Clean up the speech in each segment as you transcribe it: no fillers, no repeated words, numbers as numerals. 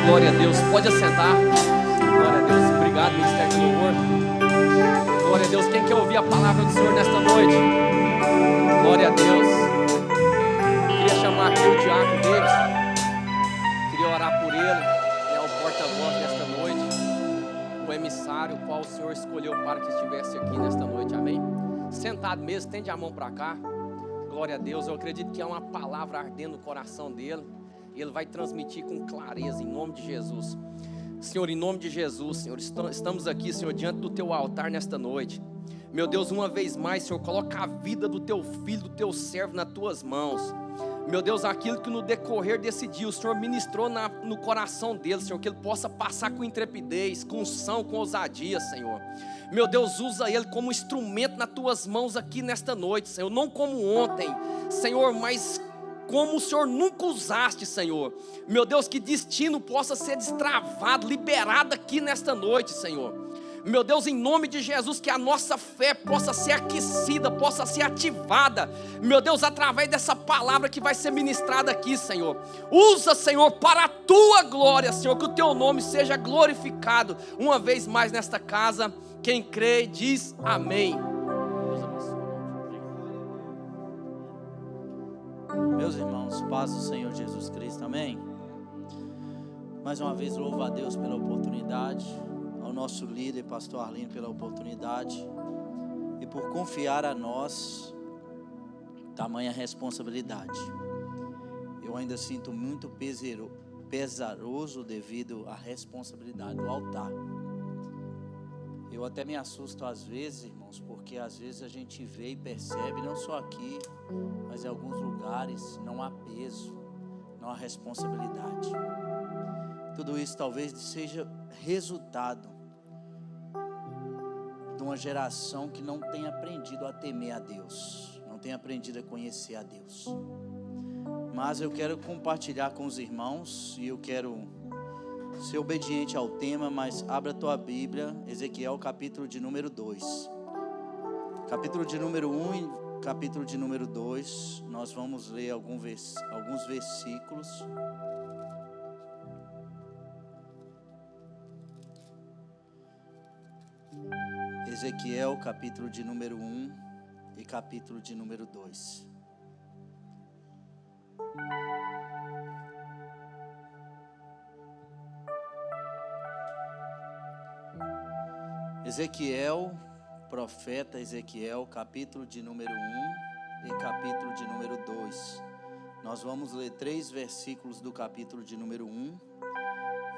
glória a Deus. Pode assentar. Glória a Deus. Obrigado, Ministério do Louvor. Glória a Deus. Quem quer ouvir a palavra do Senhor nesta noite? Glória a Deus. Queria chamar aqui o diácono Davis. Queria orar por ele. É o porta-voz nesta noite. O emissário, o qual o Senhor escolheu para que estivesse aqui nesta noite. Amém? Sentado mesmo, estende a mão para cá. Glória a Deus. Eu acredito que é uma palavra ardendo no coração dele. E ele vai transmitir com clareza, em nome de Jesus. Senhor, em nome de Jesus, Senhor, estamos aqui, Senhor, diante do Teu altar nesta noite. Meu Deus, uma vez mais, Senhor, coloca a vida do Teu filho, do Teu servo nas Tuas mãos. Meu Deus, aquilo que no decorrer desse dia o Senhor ministrou no coração dele, Senhor, que ele possa passar com intrepidez, com unção, com ousadia, Senhor. Meu Deus, usa ele como instrumento nas Tuas mãos aqui nesta noite, Senhor. Não como ontem, Senhor, mas como o Senhor nunca usaste, Senhor. Meu Deus, que destino possa ser destravado, liberado aqui nesta noite, Senhor. Meu Deus, em nome de Jesus, que a nossa fé possa ser aquecida, possa ser ativada. Meu Deus, através dessa palavra que vai ser ministrada aqui, Senhor. Usa, Senhor, para a Tua glória, Senhor, que o Teu nome seja glorificado uma vez mais nesta casa. Quem crê, diz amém. Meus irmãos, paz do Senhor Jesus Cristo, amém? Mais uma vez louvo a Deus pela oportunidade, ao nosso líder, pastor Arlindo, pela oportunidade e por confiar a nós tamanha responsabilidade. Eu ainda sinto muito pesaroso devido à responsabilidade do altar. Eu até me assusto às vezes, irmãos, porque às vezes a gente vê e percebe, não só aqui, mas em alguns lugares, não há peso, não há responsabilidade. Tudo isso talvez seja resultado de uma geração que não tem aprendido a temer a Deus, não tem aprendido a conhecer a Deus. Mas eu quero compartilhar com os irmãos e eu quero ser obediente ao tema, mas abra a tua Bíblia, Ezequiel capítulo de número 2. Capítulo de número 1 e capítulo de número 2, nós vamos ler alguns versículos. Ezequiel capítulo de número 1 e capítulo de número 2. Ezequiel, profeta Ezequiel, capítulo de número 1 e capítulo de número 2. Nós vamos ler 3 versículos do capítulo de número 1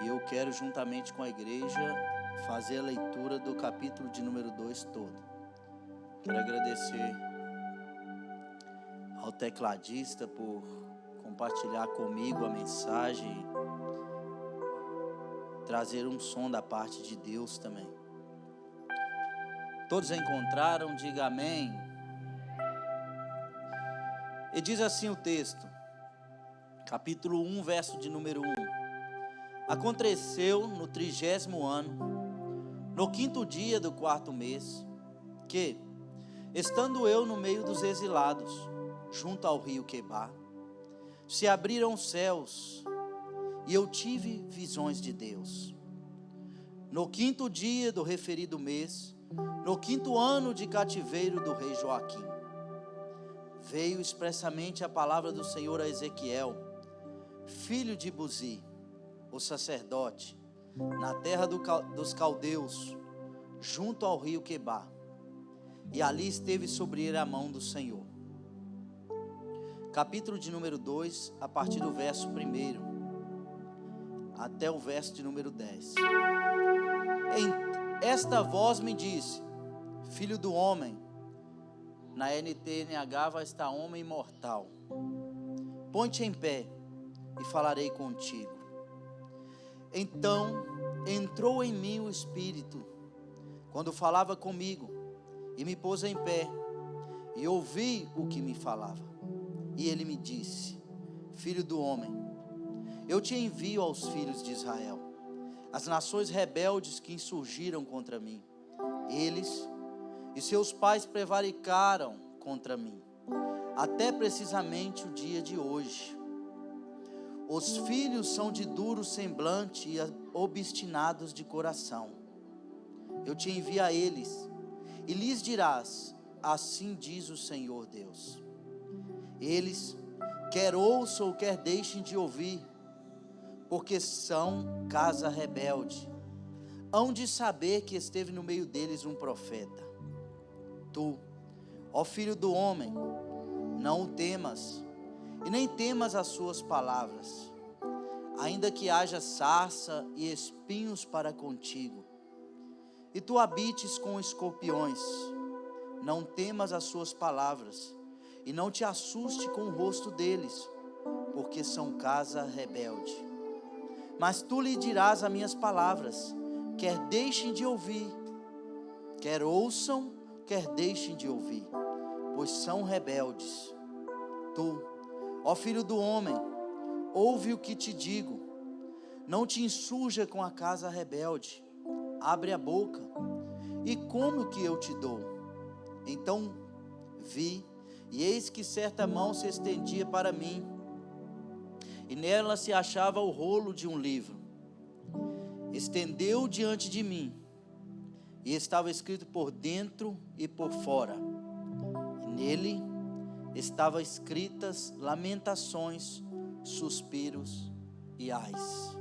e eu quero, juntamente com a igreja, fazer a leitura do capítulo de número 2 todo. Quero agradecer ao tecladista por compartilhar comigo a mensagem, trazer um som da parte de Deus também. Todos encontraram? Diga amém. E diz assim o texto, capítulo 1, verso de número 1. Aconteceu no 30º ano, no 5º dia do 4º mês, que, estando eu no meio dos exilados, junto ao rio Quebar, se abriram os céus, e eu tive visões de Deus. No 5º dia do referido mês, no 5º ano de cativeiro do rei Joaquim, veio expressamente a palavra do Senhor a Ezequiel, filho de Buzi, o sacerdote, na terra dos caldeus, junto ao rio Quebar, e ali esteve sobre ele a mão do Senhor. Capítulo de número 2, a partir do verso 1 até o verso de número 10. Esta voz me disse: filho do homem, na NTNH vai estar homem imortal, põe-te em pé e falarei contigo. Então entrou em mim o Espírito, quando falava comigo, e me pôs em pé, e ouvi o que me falava. E ele me disse: filho do homem, eu te envio aos filhos de Israel, as nações rebeldes que insurgiram contra mim. Eles e seus pais prevaricaram contra mim, até precisamente o dia de hoje. Os filhos são de duro semblante e obstinados de coração. Eu te envio a eles, e lhes dirás: assim diz o Senhor Deus. Eles, quer ouçam, quer deixem de ouvir, porque são casa rebelde. Hão de saber que esteve no meio deles um profeta. Tu, ó filho do homem, não o temas, e nem temas as suas palavras, ainda que haja sarça e espinhos para contigo, e tu habites com escorpiões. Não temas as suas palavras, e não te assuste com o rosto deles, porque são casa rebelde. Mas tu lhe dirás as minhas palavras, quer deixem de ouvir, quer ouçam, quer deixem de ouvir, pois são rebeldes. Tu, ó filho do homem, ouve o que te digo, não te insurja com a casa rebelde, abre a boca, e come o que eu te dou. Então vi, e eis que certa mão se estendia para mim, e nela se achava o rolo de um livro. Estendeu diante de mim, e estava escrito por dentro e por fora, e nele estavam escritas lamentações, suspiros e ais.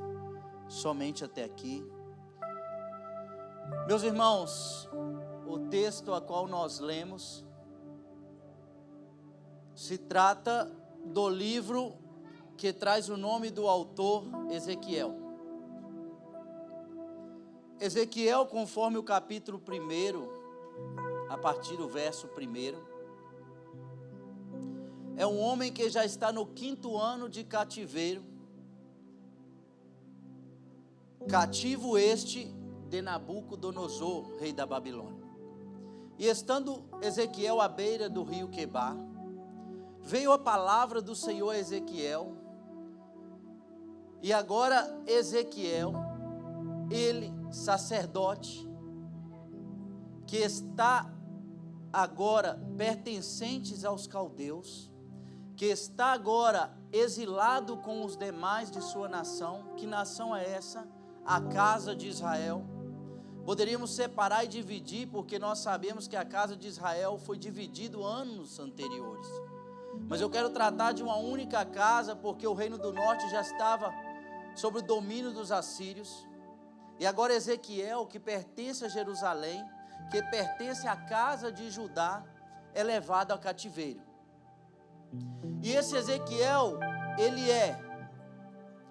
Somente até aqui. Meus irmãos, o texto a qual nós lemos se trata do livro que traz o nome do autor, Ezequiel. Ezequiel, conforme o capítulo 1, a partir do verso 1, é um homem que já está no 5º ano de cativeiro, cativo este de Nabucodonosor, rei da Babilônia. E estando Ezequiel à beira do rio Quebar, veio a palavra do Senhor a Ezequiel, e agora Ezequiel, ele, sacerdote, que está agora pertencentes aos caldeus, que está agora exilado com os demais de sua nação. Que nação é essa? A casa de Israel. Poderíamos separar e dividir, porque nós sabemos que a casa de Israel foi dividida anos anteriores, mas eu quero tratar de uma única casa, porque o reino do norte já estava sob o domínio dos assírios, e agora Ezequiel, que pertence a Jerusalém, que pertence à casa de Judá, é levado ao cativeiro. E esse Ezequiel,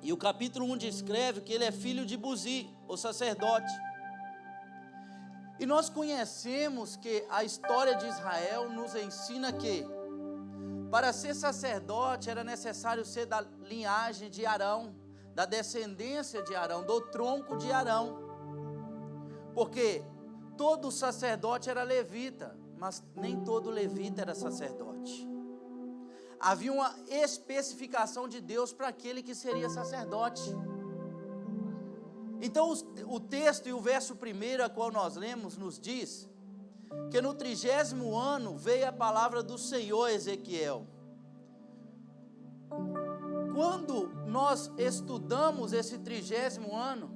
e o capítulo 1 descreve que ele é filho de Buzi, o sacerdote. E nós conhecemos que a história de Israel nos ensina que para ser sacerdote era necessário ser da linhagem de Arão, da descendência de Arão, do tronco de Arão, porque todo sacerdote era levita, mas nem todo levita era sacerdote. Havia uma especificação de Deus para aquele que seria sacerdote. Então o texto e o verso 1, a qual nós lemos, nos diz que no 30º ano veio a palavra do Senhor a Ezequiel. Quando nós estudamos esse 30º ano,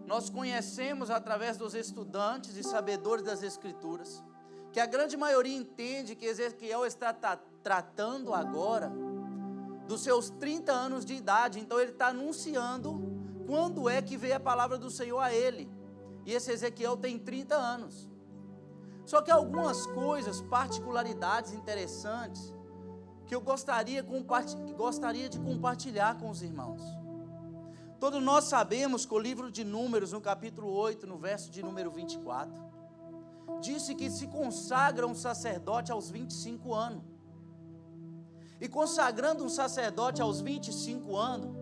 nós conhecemos através dos estudantes e sabedores das Escrituras, que a grande maioria entende que Ezequiel está tratando agora dos seus 30 anos de idade. Então ele está anunciando quando é que veio a palavra do Senhor a ele, e esse Ezequiel tem 30 anos. Só que algumas coisas, particularidades interessantes, que eu gostaria de compartilhar com os irmãos. Todos nós sabemos que o livro de Números, no capítulo 8, no verso de número 24, disse que se consagra um sacerdote aos 25 anos. E consagrando um sacerdote aos 25 anos,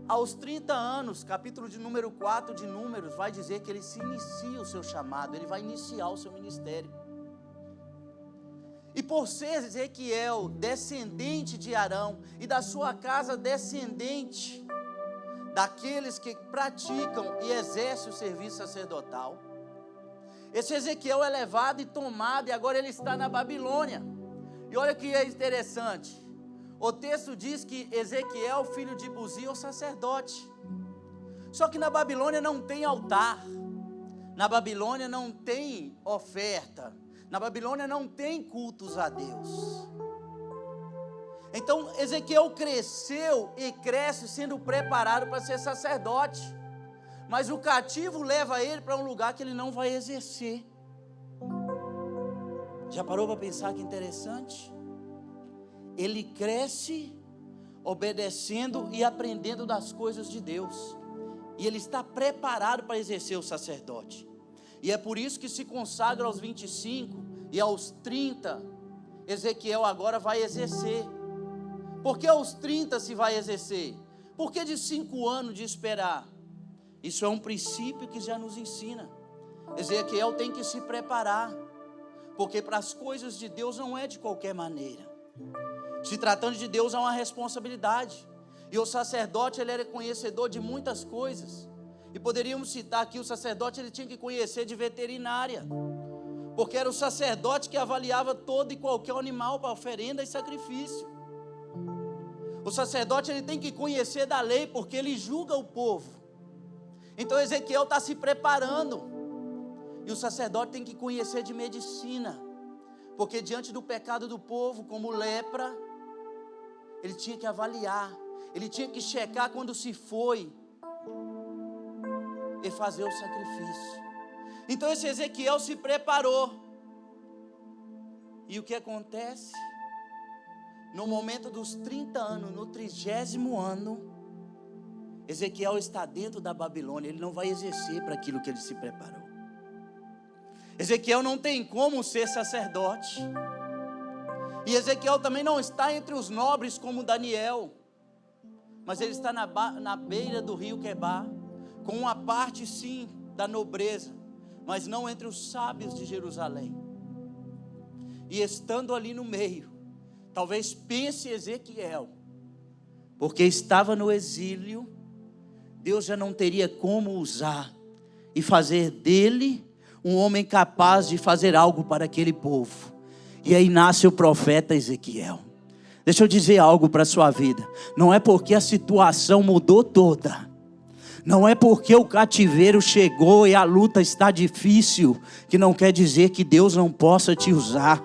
aos 30 anos, capítulo de número 4 de Números, vai dizer que ele se inicia o seu chamado, ele vai iniciar o seu ministério. E por ser Ezequiel descendente de Arão, e da sua casa descendente daqueles que praticam e exercem o serviço sacerdotal, esse Ezequiel é levado e tomado, e agora ele está na Babilônia. E olha que é interessante, o texto diz que Ezequiel, filho de Buzi, é o sacerdote. Só que na Babilônia não tem altar, na Babilônia não tem oferta, na Babilônia não tem cultos a Deus. Então Ezequiel cresceu e cresce sendo preparado para ser sacerdote, mas o cativo leva ele para um lugar que ele não vai exercer. Já parou para pensar que interessante? Ele cresce obedecendo e aprendendo das coisas de Deus, e ele está preparado para exercer o sacerdote. E é por isso que se consagra aos 25 e aos 30, Ezequiel agora vai exercer. Por que aos 30 se vai exercer? Por que de 5 anos de esperar? Isso é um princípio que já nos ensina. Ezequiel tem que se preparar, porque para as coisas de Deus não é de qualquer maneira. Se tratando de Deus, há uma responsabilidade. E o sacerdote, ele era conhecedor de muitas coisas. E poderíamos citar aqui, o sacerdote, ele tinha que conhecer de veterinária, porque era o sacerdote que avaliava todo e qualquer animal para oferenda e sacrifício. O sacerdote, ele tem que conhecer da lei, porque ele julga o povo. Então Ezequiel está se preparando. E o sacerdote tem que conhecer de medicina, porque diante do pecado do povo, como lepra, ele tinha que avaliar, ele tinha que checar quando se foi e fazer o sacrifício. Então esse Ezequiel se preparou. E o que acontece? No momento dos 30 anos, no 30º ano, Ezequiel está dentro da Babilônia. Ele não vai exercer para aquilo que ele se preparou. Ezequiel não tem como ser sacerdote. E Ezequiel também não está entre os nobres como Daniel, mas ele está na beira do rio Quebar, com uma parte sim da nobreza, mas não entre os sábios de Jerusalém. E estando ali no meio, talvez pense Ezequiel, porque estava no exílio, Deus já não teria como usar e fazer dele um homem capaz de fazer algo para aquele povo. E aí nasce o profeta Ezequiel. Deixa eu dizer algo para a sua vida. Não é porque a situação mudou toda, não é porque o cativeiro chegou e a luta está difícil, que não quer dizer que Deus não possa te usar.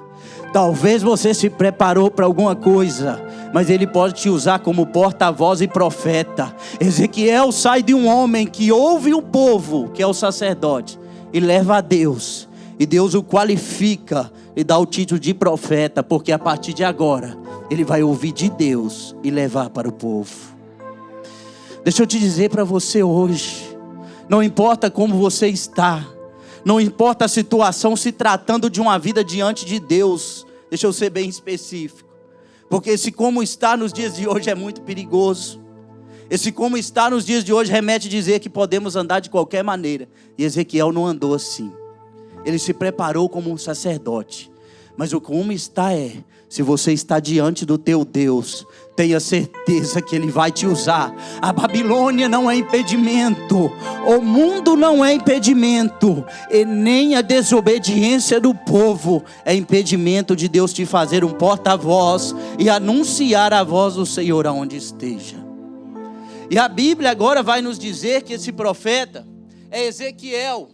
Talvez você se preparou para alguma coisa, mas Ele pode te usar como porta-voz e profeta. Ezequiel sai de um homem que ouve o povo, que é o sacerdote, e leva a Deus, e Deus o qualifica e dá o título de profeta, porque a partir de agora ele vai ouvir de Deus e levar para o povo. Deixa eu te dizer para você hoje, não importa como você está, não importa a situação, se tratando de uma vida diante de Deus, deixa eu ser bem específico, porque esse como está nos dias de hoje é muito perigoso. Esse como está nos dias de hoje remete a dizer que podemos andar de qualquer maneira, e Ezequiel não andou assim. Ele se preparou como um sacerdote, mas o como está se você está diante do teu Deus, tenha certeza que Ele vai te usar. A Babilônia não é impedimento, o mundo não é impedimento, e nem a desobediência do povo é impedimento de Deus te fazer um porta-voz e anunciar a voz do Senhor aonde esteja. E a Bíblia agora vai nos dizer que esse profeta é Ezequiel,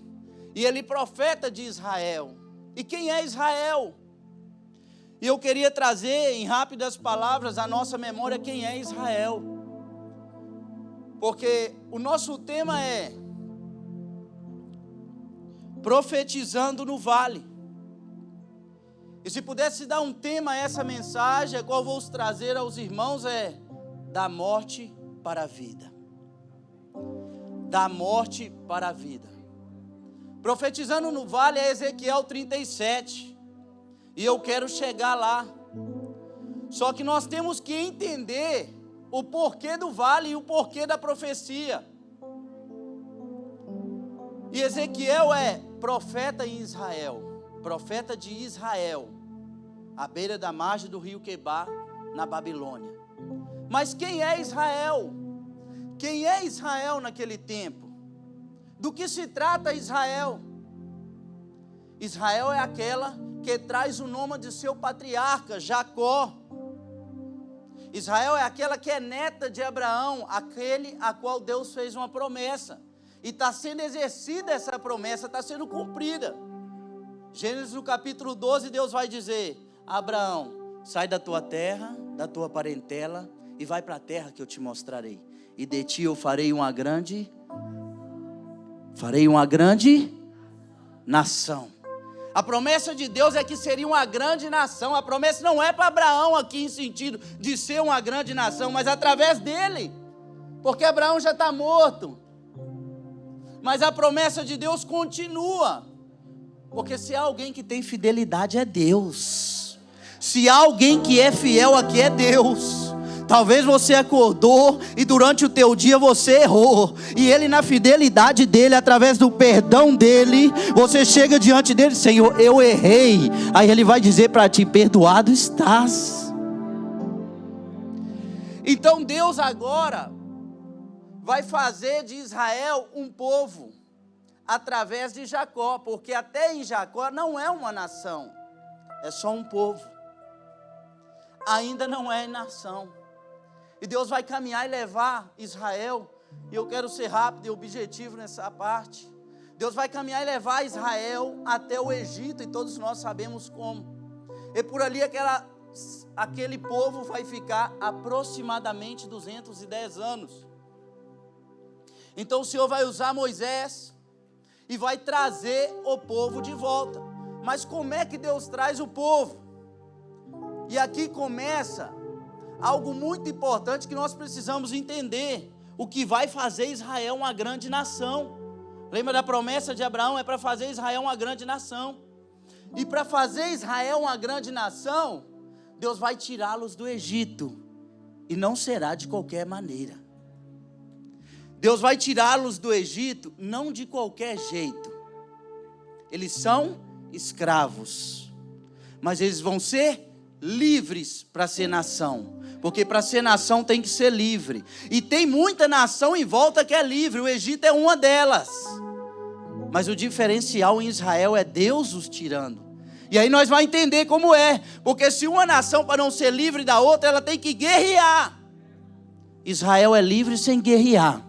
e ele profeta de Israel. E quem é Israel? E eu queria trazer em rápidas palavras à nossa memória quem é Israel, porque o nosso tema é profetizando no vale. E se pudesse dar um tema a essa mensagem, a qual vou trazer aos irmãos, é da morte para a vida. Da morte para a vida. Profetizando no vale é Ezequiel 37. E eu quero chegar lá. Só que nós temos que entender o porquê do vale e o porquê da profecia. E Ezequiel é profeta em Israel, profeta de Israel, à beira da margem do rio Quebar, na Babilônia. Mas quem é Israel? Quem é Israel naquele tempo? Do que se trata Israel? Israel é aquela que traz o nome de seu patriarca, Jacó. Israel é aquela que é neta de Abraão, aquele a qual Deus fez uma promessa. E está sendo exercida essa promessa, está sendo cumprida. Gênesis no capítulo 12, Deus vai dizer: Abraão, sai da tua terra, da tua parentela, e vai para a terra que eu te mostrarei. E de ti eu farei uma grande nação. A promessa de Deus é que seria uma grande nação. A promessa não é para Abraão aqui em sentido de ser uma grande nação, mas através dele, porque Abraão já está morto. Mas a promessa de Deus continua, porque se há alguém que tem fidelidade é Deus. Se há alguém que é fiel aqui é Deus. Talvez você acordou e durante o teu dia você errou, e Ele na fidelidade dEle, através do perdão dEle, você chega diante dEle: Senhor, eu errei. Aí Ele vai dizer para ti: perdoado estás. Então Deus agora vai fazer de Israel um povo, através de Jacó, porque até em Jacó não é uma nação, é só um povo, ainda não é nação. E Deus vai caminhar e levar Israel, e eu quero ser rápido e objetivo nessa parte. Deus vai caminhar e levar Israel até o Egito, e todos nós sabemos como. E por ali aquele povo vai ficar aproximadamente 210 anos. Então o Senhor vai usar Moisés e vai trazer o povo de volta. Mas como é que Deus traz o povo? E aqui começa algo muito importante que nós precisamos entender: o que vai fazer Israel uma grande nação. Lembra da promessa de Abraão? É para fazer Israel uma grande nação. E para fazer Israel uma grande nação, Deus vai tirá-los do Egito, e não será de qualquer maneira. Deus vai tirá-los do Egito não de qualquer jeito. Eles são escravos, mas eles vão ser livres para ser nação, porque para ser nação tem que ser livre, e tem muita nação em volta que é livre, o Egito é uma delas, mas o diferencial em Israel é Deus os tirando. E aí nós vamos entender como é, porque se uma nação, para não ser livre da outra, ela tem que guerrear. Israel é livre sem guerrear.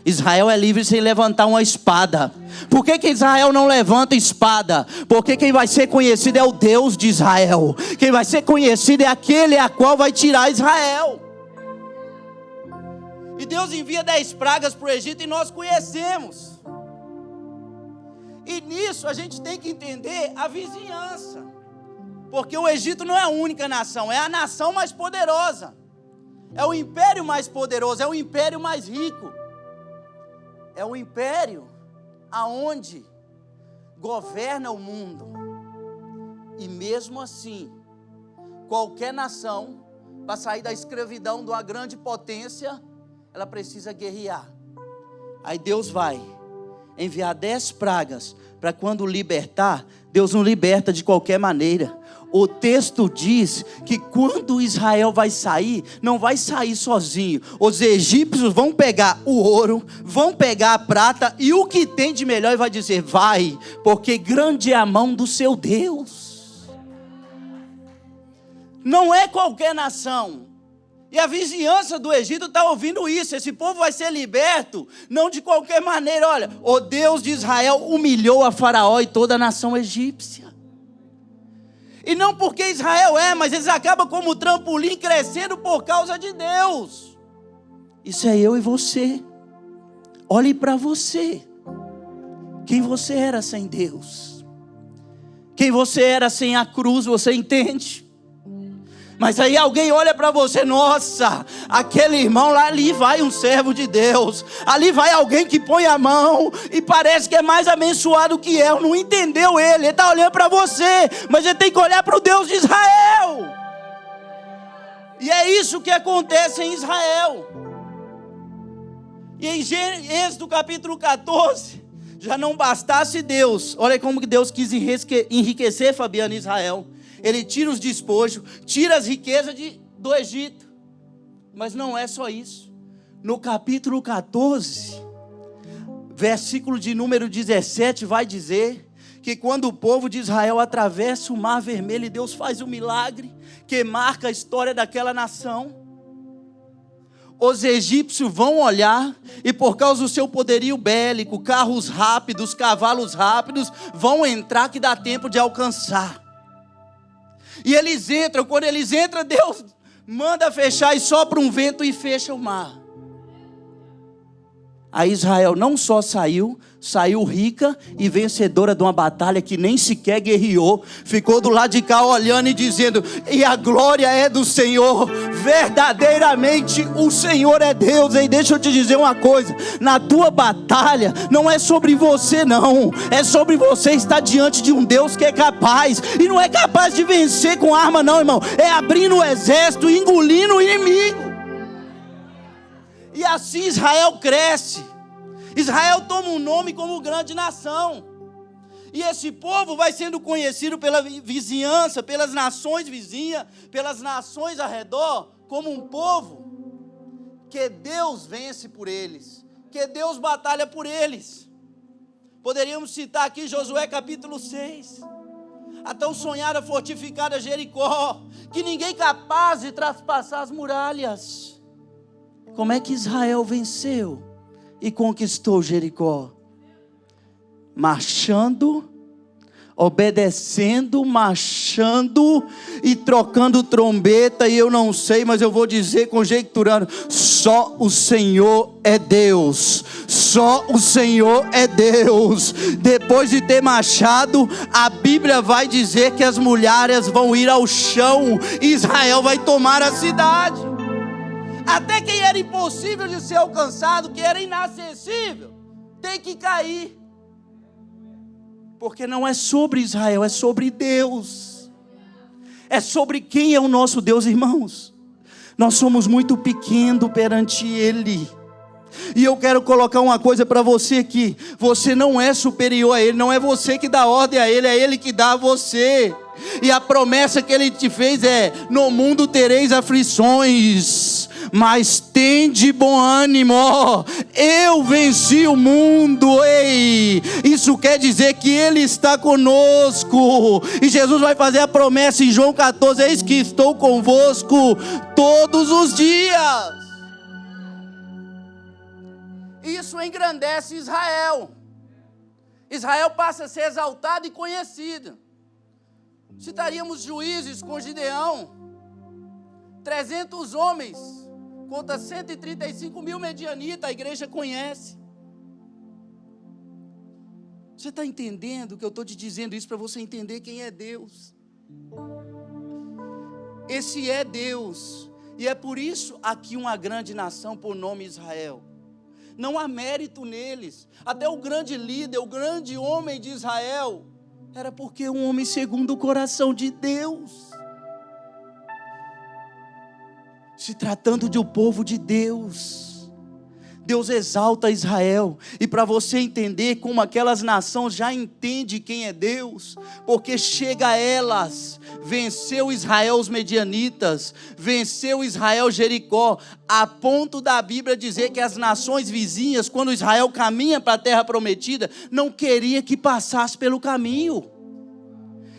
Israel é livre sem levantar uma espada. Por que Israel não levanta espada? Porque quem vai ser conhecido é o Deus de Israel. Quem vai ser conhecido é aquele a qual vai tirar Israel. E Deus envia 10 pragas para o Egito, e nós conhecemos. E nisso a gente tem que entender a vizinhança, porque o Egito não é a única nação, é a nação mais poderosa, é o império mais poderoso, é o império mais rico, é o império aonde governa o mundo. E mesmo assim, qualquer nação, para sair da escravidão de uma grande potência, ela precisa guerrear. Aí Deus vai enviar 10 pragas, para quando libertar, Deus não liberta de qualquer maneira. O texto diz que quando Israel vai sair, não vai sair sozinho. Os egípcios vão pegar o ouro, vão pegar a prata e o que tem de melhor, e vai dizer: vai, porque grande é a mão do seu Deus. Não é qualquer nação. E a vizinhança do Egito está ouvindo isso. Esse povo vai ser liberto, não de qualquer maneira. Olha, o Deus de Israel humilhou a Faraó e toda a nação egípcia. E não porque Israel mas eles acabam como trampolim crescendo por causa de Deus. Isso é eu e você. Olhe para você. Quem você era sem Deus. Quem você era sem a cruz, você entende? Mas aí alguém olha para você: nossa, aquele irmão lá, ali vai um servo de Deus, ali vai alguém que põe a mão e parece que é mais abençoado que eu. Não entendeu ele está olhando para você, mas ele tem que olhar para o Deus de Israel. E é isso que acontece em Israel. E em Êxodo capítulo 14, já não bastasse Deus, olha como que Deus quis enriquecer Fabiano e Israel. Ele tira os despojos, tira as riquezas do Egito. Mas não é só isso. No capítulo 14, versículo de número 17, vai dizer que quando o povo de Israel atravessa o Mar Vermelho, e Deus faz um milagre que marca a história daquela nação. os egípcios vão olhar e por causa do seu poderio bélico, carros rápidos, cavalos rápidos, vão entrar que dá tempo de alcançar. E eles entram, quando eles entram, Deus manda fechar e sopra um vento e fecha o mar. Aí Israel não só saiu rica e vencedora de uma batalha que nem sequer guerreou, ficou do lado de cá olhando e dizendo: e a glória é do Senhor, verdadeiramente o Senhor é Deus. E deixa eu te dizer uma coisa, na tua batalha não é sobre você não, é sobre você estar diante de um Deus que é capaz, e não é capaz de vencer com arma não, irmão, é abrindo o exército, engolindo o inimigo. E assim Israel cresce. Israel toma um nome como grande nação. E esse povo vai sendo conhecido pela vizinhança, pelas nações vizinhas, pelas nações ao redor, como um povo que Deus vence por eles, que Deus batalha por eles. Poderíamos citar aqui Josué capítulo 6. A tão sonhada fortificada Jericó, que ninguém capaz de traspassar as muralhas. Como é que Israel venceu e conquistou Jericó? Marchando, obedecendo, marchando e trocando trombeta. E eu não sei, mas eu vou dizer conjecturando: só o Senhor é Deus. Só o Senhor é Deus. Depois de ter marchado, a Bíblia vai dizer que as muralhas vão ir ao chão e Israel vai tomar a cidade. Até quem era impossível de ser alcançado, que era inacessível, tem que cair. Porque não é sobre Israel, é sobre Deus. É sobre quem é o nosso Deus, irmãos. Nós somos muito pequenos perante Ele. E eu quero colocar uma coisa para você aqui: você não é superior a Ele, não é você que dá ordem a Ele, é Ele que dá a você. E a promessa que Ele te fez é: no mundo tereis aflições, mas tende bom ânimo, eu venci o mundo. Ei, isso quer dizer que Ele está conosco. E Jesus vai fazer a promessa em João 14: eis que estou convosco todos os dias. Isso engrandece Israel. Israel passa a ser exaltado e conhecido. Citaríamos Juízes com Gideão: 300 homens contra 135 mil medianitas. A igreja conhece. Você está entendendo que eu estou te dizendo isso para você entender quem é Deus? Esse é Deus. E é por isso aqui uma grande nação por nome Israel. Não há mérito neles. Até o grande líder, o grande homem de Israel, era porque é um homem segundo o coração de Deus. Se tratando de um povo de Deus, Deus exalta Israel. E para você entender como aquelas nações já entendem quem é Deus, porque chega a elas: venceu Israel os medianitas, venceu Israel Jericó, a ponto da Bíblia dizer que as nações vizinhas, quando Israel caminha para a terra prometida, não queria que passasse pelo caminho.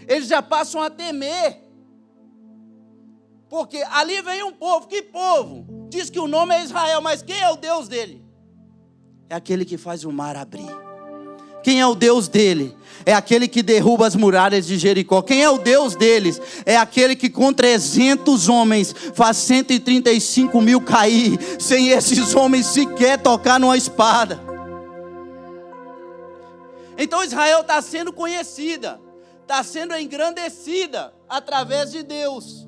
Eles já passam a temer, porque ali vem um povo. Que povo? Diz que o nome é Israel, mas quem é o Deus dele? É aquele que faz o mar abrir. Quem é o Deus dele? É aquele que derruba as muralhas de Jericó. Quem é o Deus deles? É aquele que com 300 homens faz 135 mil cair, sem esses homens sequer tocar numa espada. Então Israel está sendo conhecida, está sendo engrandecida através de Deus.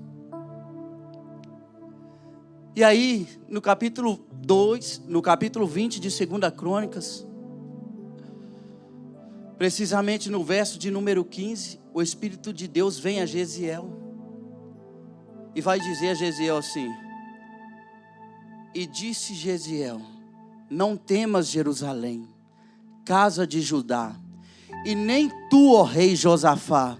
E aí, no capítulo 2, no capítulo 20 de 2 Crônicas, precisamente no verso de número 15, o Espírito de Deus vem a Jeziel e vai dizer a Jeziel assim: e disse Jeziel: não temas, Jerusalém, casa de Judá, e nem tu, ó rei Josafá,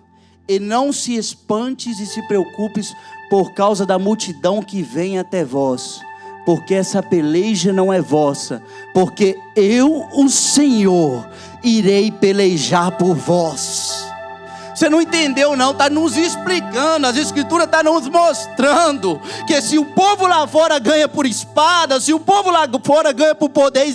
e não se espantes e se preocupes por causa da multidão que vem até vós, porque essa peleja não é vossa, porque eu, o Senhor, irei pelejar por vós. Você não entendeu não, está nos explicando. As escrituras estão nos mostrando que se o povo lá fora ganha por espada, se o povo lá fora ganha por poder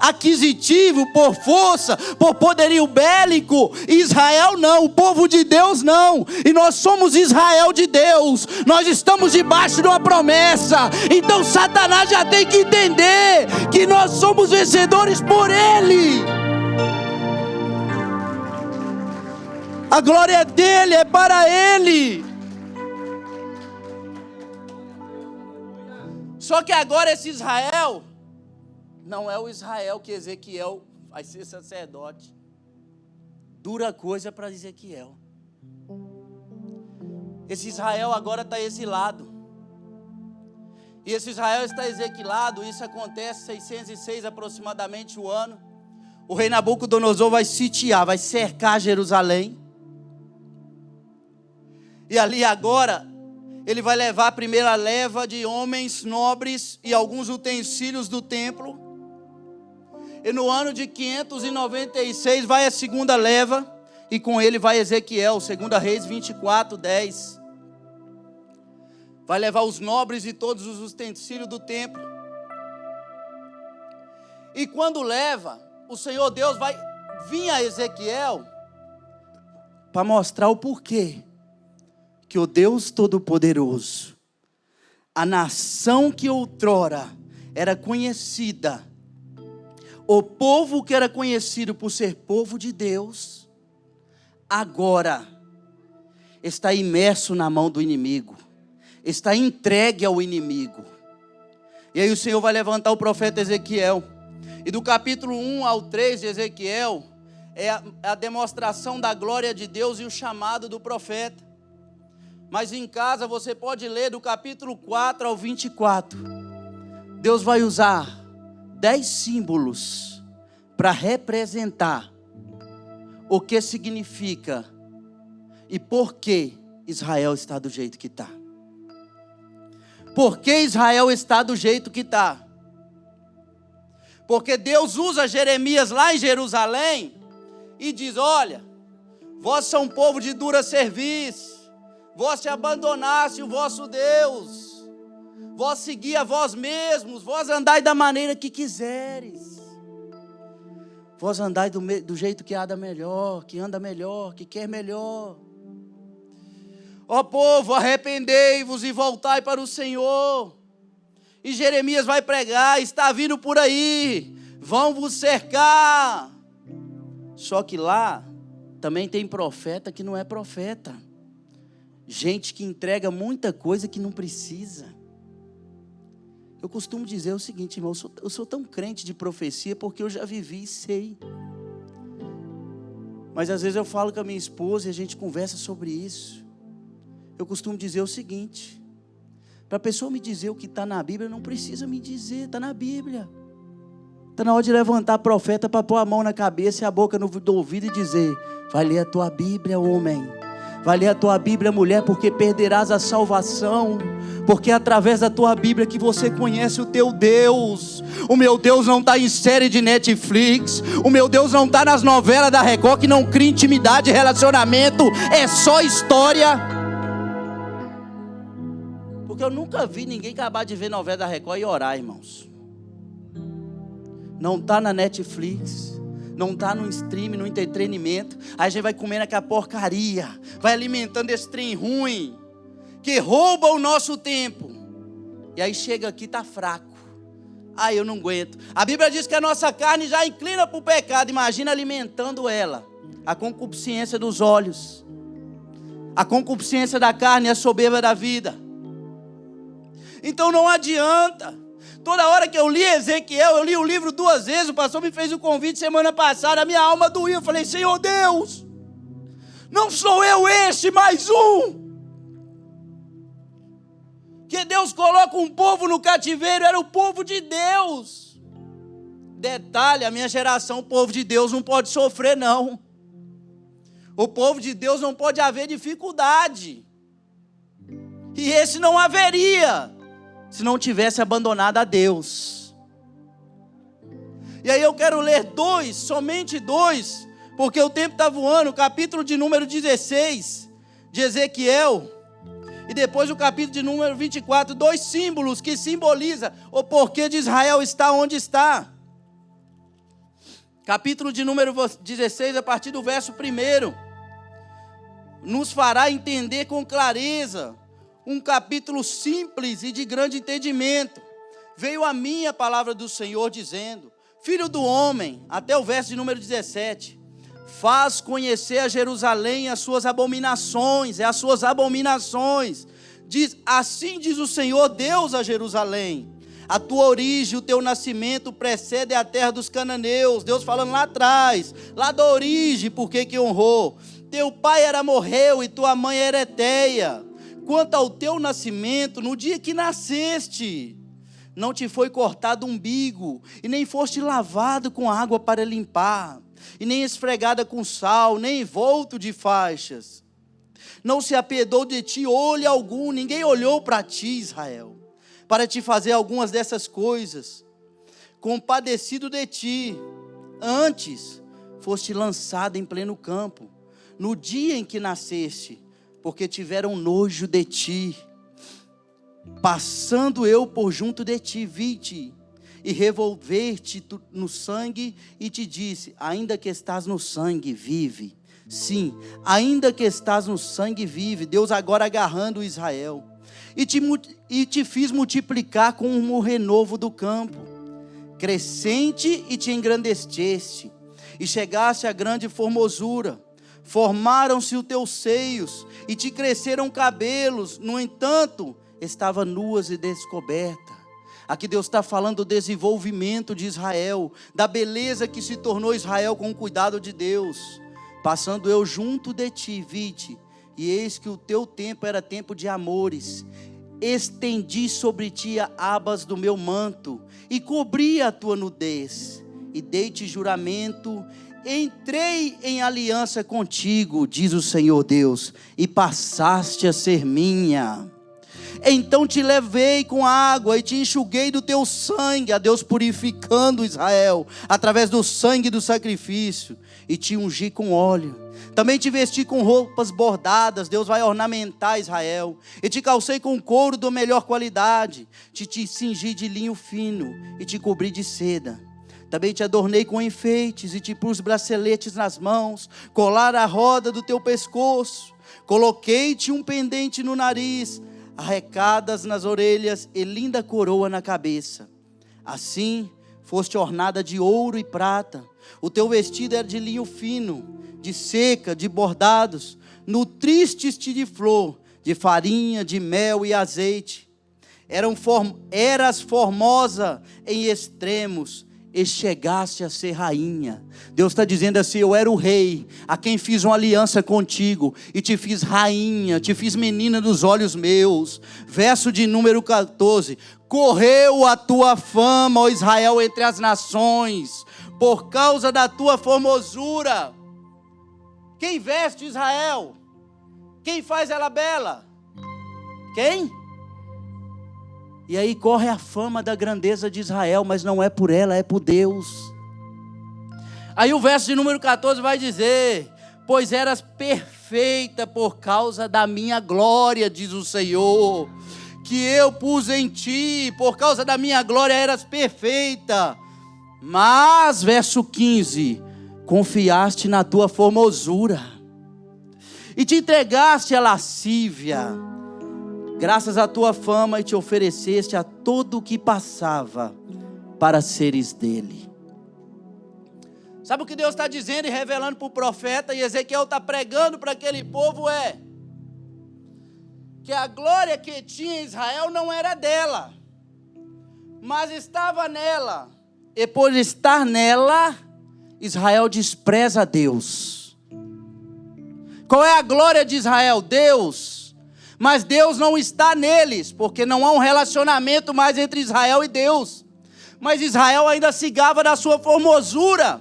aquisitivo, por força, por poderio bélico, Israel não, o povo de Deus não. E nós somos Israel de Deus, nós estamos debaixo de uma promessa. Então Satanás já tem que entender que nós somos vencedores por Ele. A glória é dele, é para Ele. Só que agora esse Israel não é o Israel que Ezequiel vai ser sacerdote. Dura coisa para Ezequiel. Esse Israel agora está exilado. E esse Israel está exilado. Isso acontece 606 aproximadamente o ano. O rei Nabucodonosor vai sitiar, vai cercar Jerusalém. E ali agora, ele vai levar a primeira leva de homens nobres e alguns utensílios do templo. E no ano de 596 vai a segunda leva, e com ele vai Ezequiel, 2 Reis 24:10. Vai levar os nobres e todos os utensílios do templo. E quando leva, o Senhor Deus vai vir a Ezequiel para mostrar o porquê que o Deus Todo-Poderoso, a nação que outrora era conhecida, o povo que era conhecido por ser povo de Deus, agora está imerso na mão do inimigo, está entregue ao inimigo. E aí o Senhor vai levantar o profeta Ezequiel, e do capítulo 1 ao 3 de Ezequiel, é a demonstração da glória de Deus e o chamado do profeta. Mas em casa você pode ler do capítulo 4 ao 24. Deus vai usar 10 símbolos para representar o que significa e por que Israel está do jeito que está. Por que Israel está do jeito que está? Porque Deus usa Jeremias lá em Jerusalém e diz: olha, vós são um povo de dura serviço, vós te abandonaste o vosso Deus, vós segui a vós mesmos, vós andai da maneira que quiseres, vós andai do jeito que anda melhor, que quer melhor. Ó povo, arrependei-vos e voltai para o Senhor. E Jeremias vai pregar: está vindo por aí, vão vos cercar. Só que lá também tem profeta que não é profeta. Gente que entrega muita coisa que não precisa. Eu costumo dizer o seguinte, irmão, eu sou tão crente de profecia porque eu já vivi e sei. Mas às vezes eu falo com a minha esposa e a gente conversa sobre isso. Eu costumo dizer o seguinte: para a pessoa me dizer o que está na Bíblia, não precisa me dizer, está na Bíblia. Está na hora de levantar profeta para pôr a mão na cabeça e a boca no ouvido e dizer: vai ler a tua Bíblia, homem. Vai ler a tua Bíblia, mulher, porque perderás a salvação. Porque é através da tua Bíblia que você conhece o teu Deus. O meu Deus não está em série de Netflix. O meu Deus não está nas novelas da Record que não cria intimidade e relacionamento. É só história. Porque eu nunca vi ninguém acabar de ver novela da Record e orar, irmãos. Não está na Netflix, não está no stream, no entretenimento. Aí a gente vai comendo aquela porcaria, vai alimentando esse trem ruim, que rouba o nosso tempo. E aí chega aqui, está fraco. Eu não aguento. A Bíblia diz que a nossa carne já inclina para o pecado. Imagina alimentando ela. A concupiscência dos olhos, a concupiscência da carne e a soberba da vida. Então não adianta. Toda hora que eu li Ezequiel, eu li o livro 2 vezes. O pastor me fez o convite semana passada, a minha alma doía. Eu falei: Senhor Deus, não sou eu este mais um. Que Deus coloca um povo no cativeiro, era o povo de Deus. Detalhe, a minha geração, o povo de Deus não pode sofrer não. O povo de Deus não pode haver dificuldade. E esse não haveria se não tivesse abandonado a Deus. E aí eu quero ler somente dois porque o tempo está voando. Capítulo de número 16 de Ezequiel, e depois o capítulo de número 24, 2 símbolos que simbolizam o porquê de Israel estar onde está. Capítulo de número 16, a partir do verso 1, nos fará entender com clareza, um capítulo simples e de grande entendimento. Veio a mim a palavra do Senhor dizendo: filho do homem, até o verso de número 17, faz conhecer a Jerusalém as suas abominações, as suas abominações. Diz, assim diz o Senhor Deus a Jerusalém: a tua origem, o teu nascimento precede a terra dos cananeus. Deus falando lá atrás, lá da origem, por que honrou? Teu pai era amorreu e tua mãe era heteia. Quanto ao teu nascimento, no dia que nasceste, não te foi cortado o umbigo, e nem foste lavado com água para limpar, e nem esfregada com sal, nem envolto de faixas. Não se apiedou de ti olho algum, ninguém olhou para ti, Israel, para te fazer algumas dessas coisas. Compadecido de ti, antes foste lançado em pleno campo, no dia em que nasceste, porque tiveram nojo de ti. Passando eu por junto de ti, vi-te, e revolver-te no sangue, e te disse: ainda que estás no sangue, vive. Sim, ainda que estás no sangue, vive. Deus agora agarrando Israel. E te fiz multiplicar como o renovo do campo, crescente, e te engrandeceste, e chegaste a grande formosura. Formaram-se os teus seios, e te cresceram cabelos, no entanto, estava nuas e descoberta. Aqui Deus está falando do desenvolvimento de Israel, da beleza que se tornou Israel com o cuidado de Deus. Passando eu junto de ti, vi-te, e eis que o teu tempo era tempo de amores. Estendi sobre ti as abas do meu manto, e cobri a tua nudez, e dei-te juramento. Entrei em aliança contigo, diz o Senhor Deus, e passaste a ser minha. Então te levei com água e te enxuguei do teu sangue, a Deus purificando Israel, através do sangue do sacrifício, e te ungi com óleo. Também te vesti com roupas bordadas, Deus vai ornamentar Israel, e te calcei com couro da melhor qualidade, te cingi de linho fino, e te cobri de seda. Também te adornei com enfeites, e te pus braceletes nas mãos, colar a roda do teu pescoço, coloquei-te um pendente no nariz, arrecadas nas orelhas e linda coroa na cabeça. Assim foste ornada de ouro e prata. O teu vestido era de linho fino, de seca, de bordados. Nutriste-te de flor, de farinha, de mel e azeite. Eras formosa em extremos, e chegaste a ser rainha. Deus está dizendo assim: eu era o rei, a quem fiz uma aliança contigo, e te fiz rainha, te fiz menina dos olhos meus. Verso de número 14, correu a tua fama, ó Israel, entre as nações, por causa da tua formosura. Quem veste Israel? Quem faz ela bela? Quem? E aí corre a fama da grandeza de Israel, mas não é por ela, é por Deus. Aí o verso de número 14 vai dizer: pois eras perfeita por causa da minha glória, diz o Senhor, que eu pus em ti, por causa da minha glória eras perfeita. Mas, verso 15, confiaste na tua formosura, e te entregaste à lascívia, graças à tua fama, e te ofereceste a todo o que passava para seres dele. Sabe o que Deus está dizendo e revelando para o profeta, e Ezequiel está pregando para aquele povo? Que a glória que tinha Israel não era dela, mas estava nela. E por estar nela, Israel despreza a Deus. Qual é a glória de Israel? Deus. Mas Deus não está neles, porque não há um relacionamento mais entre Israel e Deus. Mas Israel ainda se gaba da sua formosura,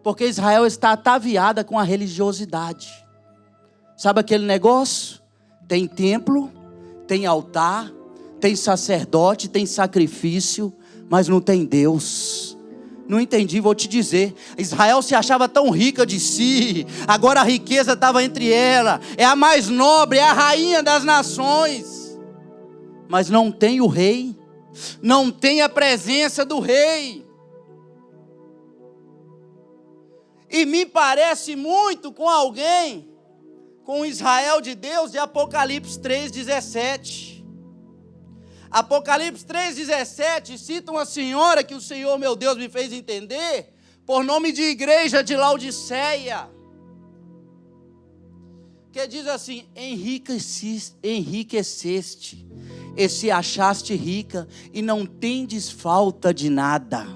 porque Israel está ataviada com a religiosidade. Sabe aquele negócio? Tem templo, tem altar, tem sacerdote, tem sacrifício, mas não tem Deus. Não entendi, vou te dizer. Israel se achava tão rica de si, agora a riqueza estava entre ela. É a mais nobre, é a rainha das nações. Mas não tem o rei, não tem a presença do rei. E me parece muito com alguém, com o Israel de Deus de Apocalipse 3,17. Apocalipse 3,17 cita uma senhora que o Senhor meu Deus me fez entender, por nome de igreja de Laodiceia, que diz assim: enriqueceste e se achaste rica e não tendes falta de nada.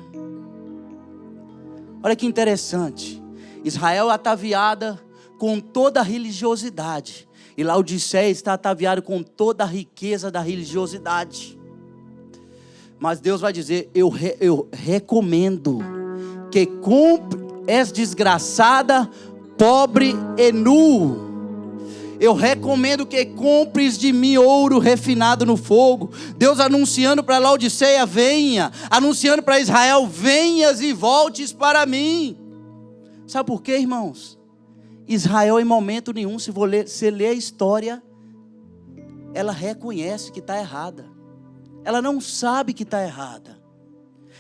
Olha que interessante, Israel ataviada com toda a religiosidade, e Laodiceia está ataviado com toda a riqueza da religiosidade. Mas Deus vai dizer: eu recomendo que és desgraçada, pobre e nu. Eu recomendo que compres de mim ouro refinado no fogo. Deus anunciando para Laodiceia: venha. Anunciando para Israel: venhas e voltes para mim. Sabe por quê, irmãos? Israel, em momento nenhum, se você ler a história, ela reconhece que está errada. Ela não sabe que está errada.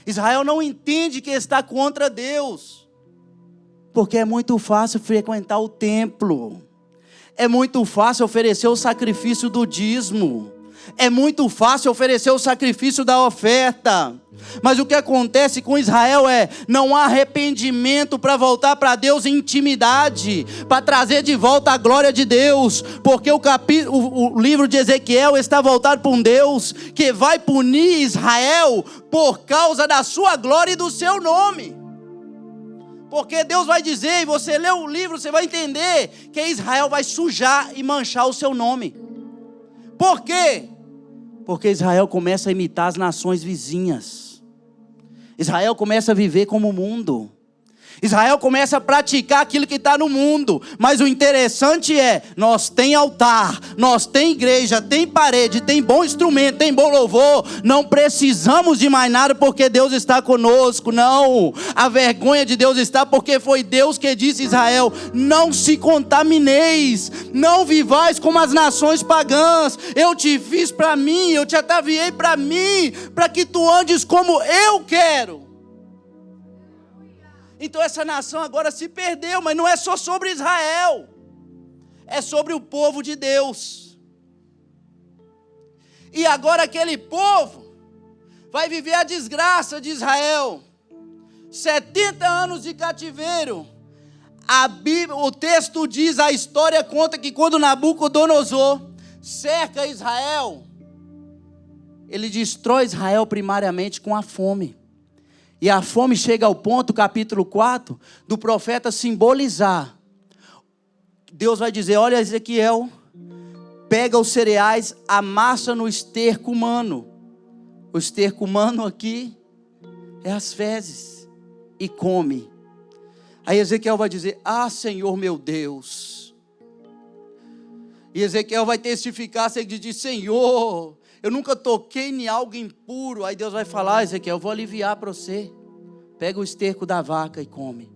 Israel não entende que está contra Deus, porque é muito fácil frequentar o templo, é muito fácil oferecer o sacrifício do dízimo, é muito fácil oferecer o sacrifício da oferta. Mas o que acontece com Israel não há arrependimento para voltar para Deus em intimidade, para trazer de volta a glória de Deus, porque o livro de Ezequiel está voltado para um Deus que vai punir Israel por causa da sua glória e do seu nome. Porque Deus vai dizer, e você lê o livro, você vai entender, que Israel vai sujar e manchar o seu nome. Por quê? Porque Israel começa a imitar as nações vizinhas. Israel começa a viver como o mundo. Israel começa a praticar aquilo que está no mundo. Mas o interessante nós tem altar, nós tem igreja, tem parede, tem bom instrumento, tem bom louvor. Não precisamos de mais nada porque Deus está conosco. Não, a vergonha de Deus está porque foi Deus que disse a Israel: não se contamineis, não vivais como as nações pagãs. Eu te fiz para mim, eu te ataviei para mim, para que tu andes como eu quero. Então essa nação agora se perdeu, mas não é só sobre Israel, é sobre o povo de Deus. E agora aquele povo vai viver a desgraça de Israel. 70 anos de cativeiro. O texto diz, a história conta que quando Nabucodonosor cerca Israel, ele destrói Israel primariamente com a fome. E a fome chega ao ponto, capítulo 4, do profeta simbolizar. Deus vai dizer: olha, Ezequiel, pega os cereais, amassa no esterco humano. O esterco humano aqui é as fezes, e come. Aí Ezequiel vai dizer: ah, Senhor meu Deus. E Ezequiel vai testificar, você diz: Senhor, eu nunca toquei em algo impuro. Aí Deus vai falar: Ezequiel, eu vou aliviar para você. Pega o esterco da vaca e come.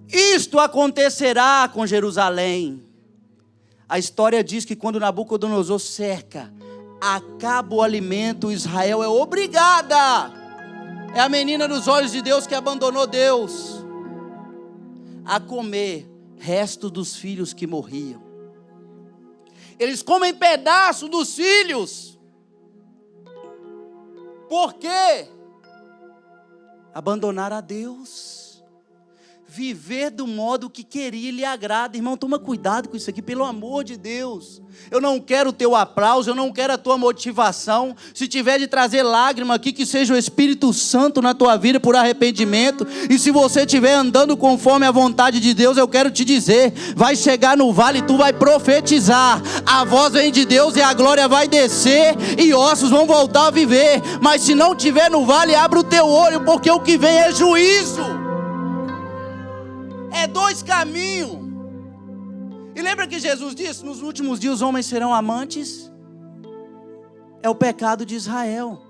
Isto acontecerá com Jerusalém. A história diz que quando Nabucodonosor cerca, acaba o alimento, Israel é obrigada. É a menina dos olhos de Deus que abandonou Deus, a comer resto dos filhos que morriam. Eles comem pedaço dos filhos. Por quê? Abandonar a Deus. Viver do modo que queria e lhe agrada. Irmão, toma cuidado com isso aqui, pelo amor de Deus. Eu não quero o teu aplauso, eu não quero a tua motivação. Se tiver de trazer lágrima aqui, que seja o Espírito Santo na tua vida por arrependimento. E se você estiver andando conforme a vontade de Deus, eu quero te dizer, vai chegar no vale e tu vai profetizar. A voz vem de Deus e a glória vai descer e ossos vão voltar a viver. Mas se não tiver no vale, abre o teu olho, porque o que vem é juízo. É dois caminhos. E lembra que Jesus disse: nos últimos dias os homens serão amantes? É o pecado de Israel.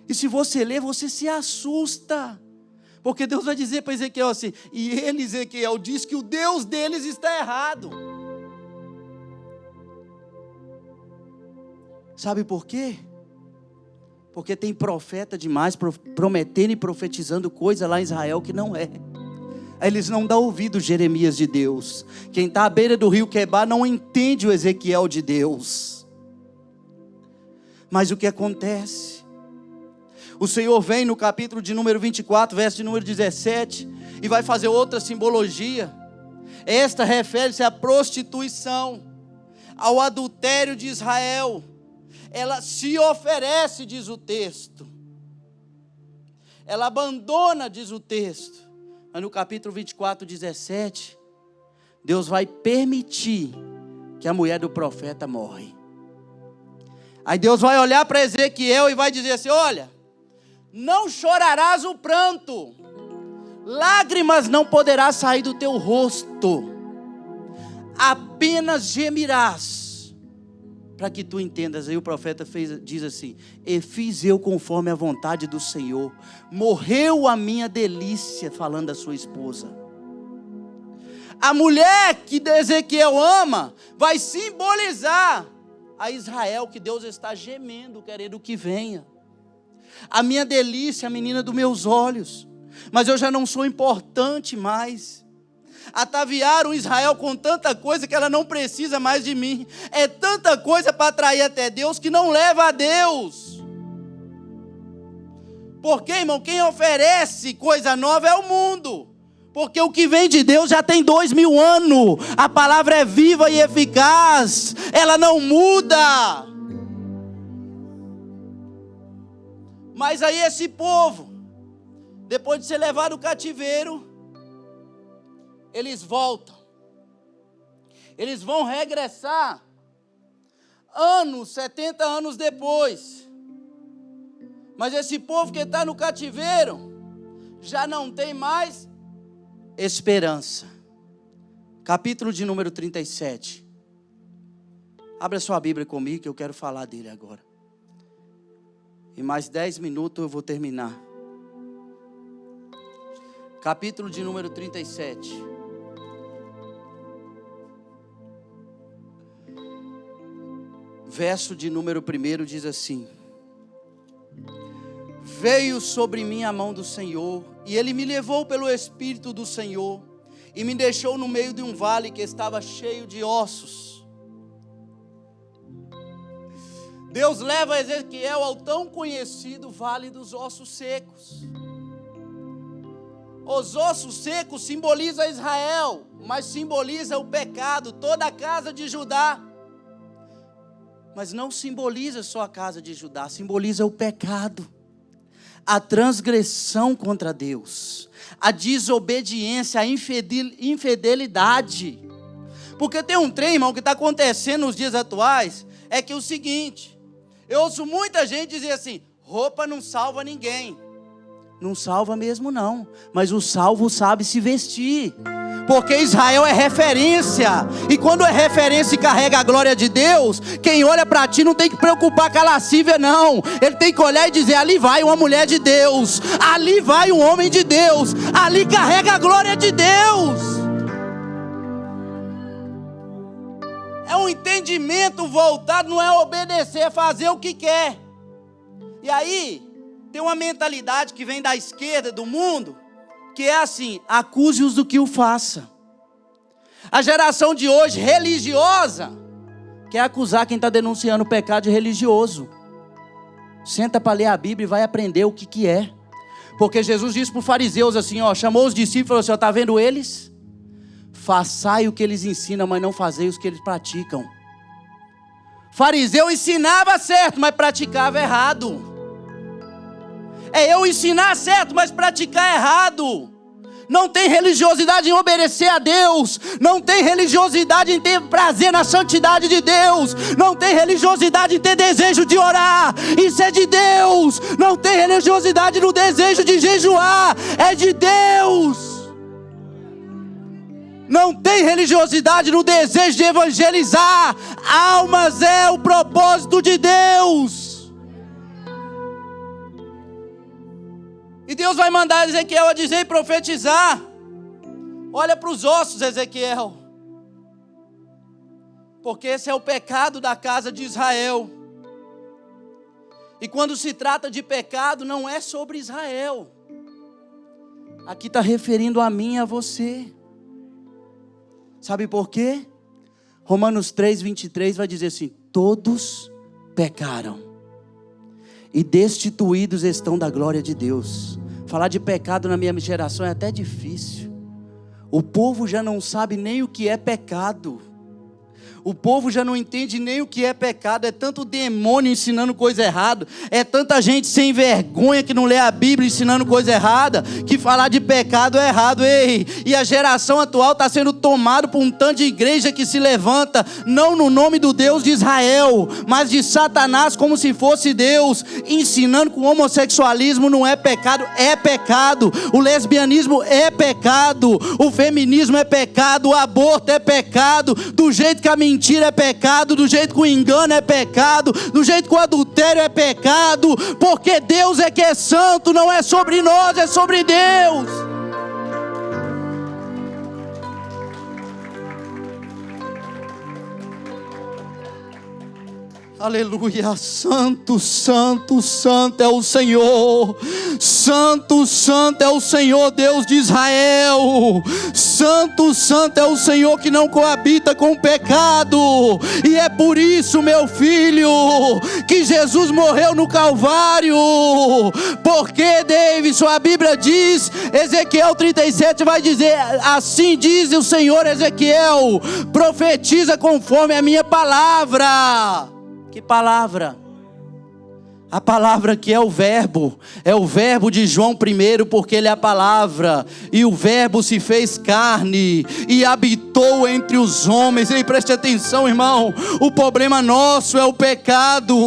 E se você ler, você se assusta. Porque Deus vai dizer para Ezequiel assim: e ele, Ezequiel, diz que o Deus deles está errado. Sabe por quê? Porque tem profeta demais prometendo e profetizando coisa lá em Israel que não é. Aí eles não dão ouvido Jeremias de Deus. Quem está à beira do rio Quebar não entende o Ezequiel de Deus. Mas o que acontece? O Senhor vem no capítulo de número 24, verso de número 17, e vai fazer outra simbologia. Esta refere-se à prostituição, ao adultério de Israel. Ela se oferece, diz o texto. Ela abandona, diz o texto. Mas no capítulo 24, 17, Deus vai permitir que a mulher do profeta morre. Aí Deus vai olhar para Ezequiel e vai dizer assim: olha, não chorarás o pranto, lágrimas não poderá sair do teu rosto, apenas gemirás, para que tu entendas. Aí o profeta diz assim: e fiz eu conforme a vontade do Senhor, morreu a minha delícia, falando da sua esposa. A mulher que Ezequiel ama vai simbolizar a Israel, que Deus está gemendo, querendo que venha. A minha delícia, a menina dos meus olhos, mas eu já não sou importante mais. Ataviaram Israel com tanta coisa que ela não precisa mais de mim. É tanta coisa para atrair até Deus que não leva a Deus. Porque, irmão, quem oferece coisa nova é o mundo. Porque o que vem de Deus já tem 2000 anos. A palavra é viva e eficaz. Ela não muda. Mas aí esse povo, depois de ser levado ao cativeiro, eles voltam. Eles vão regressar 70 anos depois. Mas esse povo que está no cativeiro já não tem mais esperança. Capítulo de número 37. Abra sua Bíblia comigo que eu quero falar dele agora. Em mais 10 minutos eu vou terminar. Capítulo de número 37. Verso de número 1 diz assim: veio sobre mim a mão do Senhor, e Ele me levou pelo Espírito do Senhor, e me deixou no meio de um vale que estava cheio de ossos. Deus leva Ezequiel ao tão conhecido Vale dos Ossos Secos. Os ossos secos simbolizam Israel, mas simboliza o pecado, toda a casa de Judá. Mas não simboliza só a casa de Judá, simboliza o pecado, a transgressão contra Deus, a desobediência, a infidelidade. Porque tem um trem, irmão, que está acontecendo nos dias atuais, é que é o seguinte: eu ouço muita gente dizer assim: roupa não salva ninguém. Não salva mesmo não, mas o salvo sabe se vestir. Porque Israel é referência, e quando é referência e carrega a glória de Deus, quem olha para ti não tem que preocupar com a lascívia não. Ele tem que olhar e dizer: ali vai uma mulher de Deus, ali vai um homem de Deus, ali carrega a glória de Deus. É um entendimento voltado, não é obedecer, é fazer o que quer. E aí tem uma mentalidade que vem da esquerda do mundo, que é assim: acuse-os do que o faça. A geração de hoje, religiosa, quer acusar quem está denunciando o pecado de religioso. Senta para ler a Bíblia e vai aprender o que é. Porque Jesus disse para os fariseus assim, ó, chamou os discípulos e falou assim: está vendo eles? Façai o que eles ensinam, mas não fazei os que eles praticam. Fariseu ensinava certo, mas praticava errado. É eu ensinar certo, mas praticar errado. Não tem religiosidade em obedecer a Deus. Não tem religiosidade em ter prazer na santidade de Deus. Não tem religiosidade em ter desejo de orar. Isso é de Deus. Não tem religiosidade no desejo de jejuar. É de Deus. Não tem religiosidade no desejo de evangelizar. Almas é o propósito de Deus. Deus vai mandar Ezequiel a dizer e profetizar? Olha para os ossos, Ezequiel. Porque esse é o pecado da casa de Israel. E quando se trata de pecado, não é sobre Israel. Aqui está referindo a mim e a você. Sabe por quê? Romanos 3:23 vai dizer assim: todos pecaram e destituídos estão da glória de Deus. Falar de pecado na minha geração é até difícil. O povo já não sabe nem o que é pecado. O povo já não entende nem o que é pecado. É tanto demônio ensinando coisa errada. É tanta gente sem vergonha que não lê a Bíblia ensinando coisa errada, que falar de pecado é errado. Ei, e a geração atual está sendo tomada por um tanto de igreja que se levanta, não no nome do Deus de Israel, mas de Satanás como se fosse Deus, ensinando que o homossexualismo não é pecado. É pecado. O lesbianismo é pecado. O feminismo é pecado. O aborto é pecado. Do jeito que a mentira é pecado, do jeito que o engano é pecado, do jeito que o adultério é pecado, porque Deus é que é santo, não é sobre nós, é sobre Deus. Aleluia, santo, santo, santo é o Senhor. Santo, santo é o Senhor Deus de Israel. Santo, santo é o Senhor que não coabita com o pecado. E é por isso, meu filho, que Jesus morreu no Calvário. Porque, Davidson, a Bíblia diz, Ezequiel 37 vai dizer, assim diz o Senhor, Ezequiel, profetiza conforme a minha palavra. Que palavra? A palavra que é o verbo de João 1, porque ele é a palavra, e o verbo se fez carne, e habitou entre os homens. E preste atenção, irmão, o problema nosso é o pecado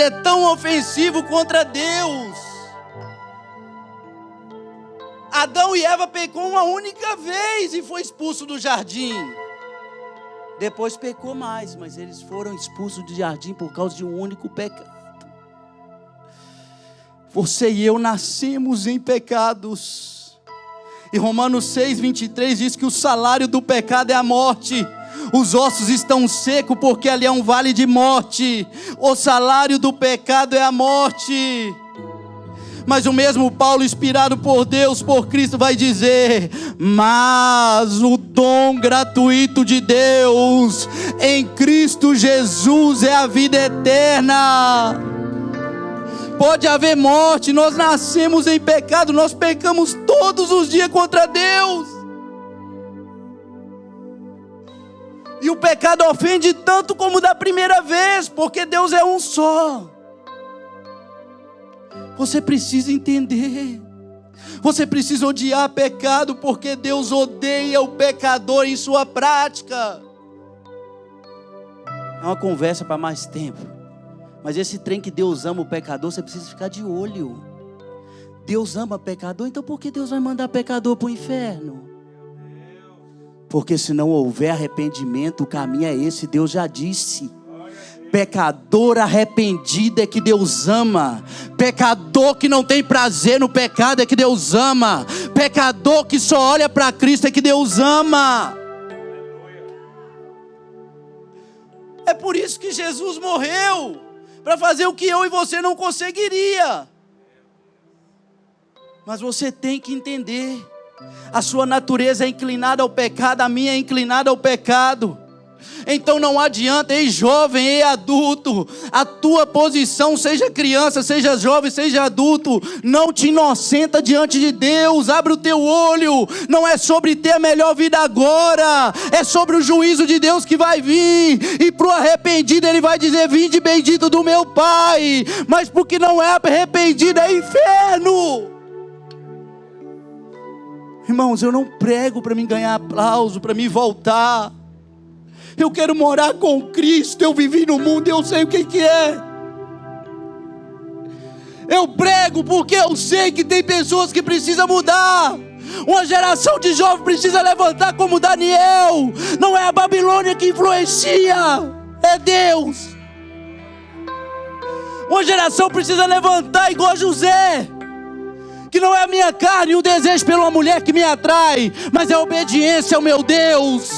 é tão ofensivo contra Deus. Adão e Eva pecou uma única vez e foi expulso do jardim. Depois pecou mais, mas eles foram expulsos do jardim por causa de um único pecado. Você e eu nascemos em pecados. E Romanos 6:23 diz que o salário do pecado é a morte. Os ossos estão secos porque ali é um vale de morte. O salário do pecado é a morte. Mas o mesmo Paulo, inspirado por Deus, por Cristo, vai dizer: mas o dom gratuito de Deus em Cristo Jesus é a vida eterna. Pode haver morte, nós nascemos em pecado, nós pecamos todos os dias contra Deus. E o pecado ofende tanto como da primeira vez, porque Deus é um só. Você precisa entender. Você precisa odiar pecado, porque Deus odeia o pecador em sua prática. É uma conversa para mais tempo. Mas esse trem que Deus ama o pecador, você precisa ficar de olho. Deus ama pecador, então por que Deus vai mandar pecador para o inferno? Porque se não houver arrependimento, o caminho é esse, Deus já disse. Pecador arrependido é que Deus ama. Pecador que não tem prazer no pecado é que Deus ama. Pecador que só olha para Cristo é que Deus ama. É por isso que Jesus morreu, para fazer o que eu e você não conseguiria. Mas você tem que entender, a sua natureza é inclinada ao pecado, a minha é inclinada ao pecado. Então não adianta, ei jovem, ei adulto, a tua posição, seja criança, seja jovem, seja adulto, não te inocenta diante de Deus. Abre o teu olho, não é sobre ter a melhor vida agora, é sobre o juízo de Deus que vai vir. E para o arrependido ele vai dizer: vinde bendito do meu Pai. Mas porque não é arrependido é inferno. Irmãos, eu não prego para me ganhar aplauso, para me voltar. Eu quero morar com Cristo. Eu vivi no mundo, eu sei o que é. Eu prego porque eu sei que tem pessoas que precisam mudar. Uma geração de jovens precisa levantar como Daniel. Não é a Babilônia que influencia, é Deus. Uma geração precisa levantar igual José, que não é a minha carne e o desejo pela mulher que me atrai, mas é a obediência ao meu Deus.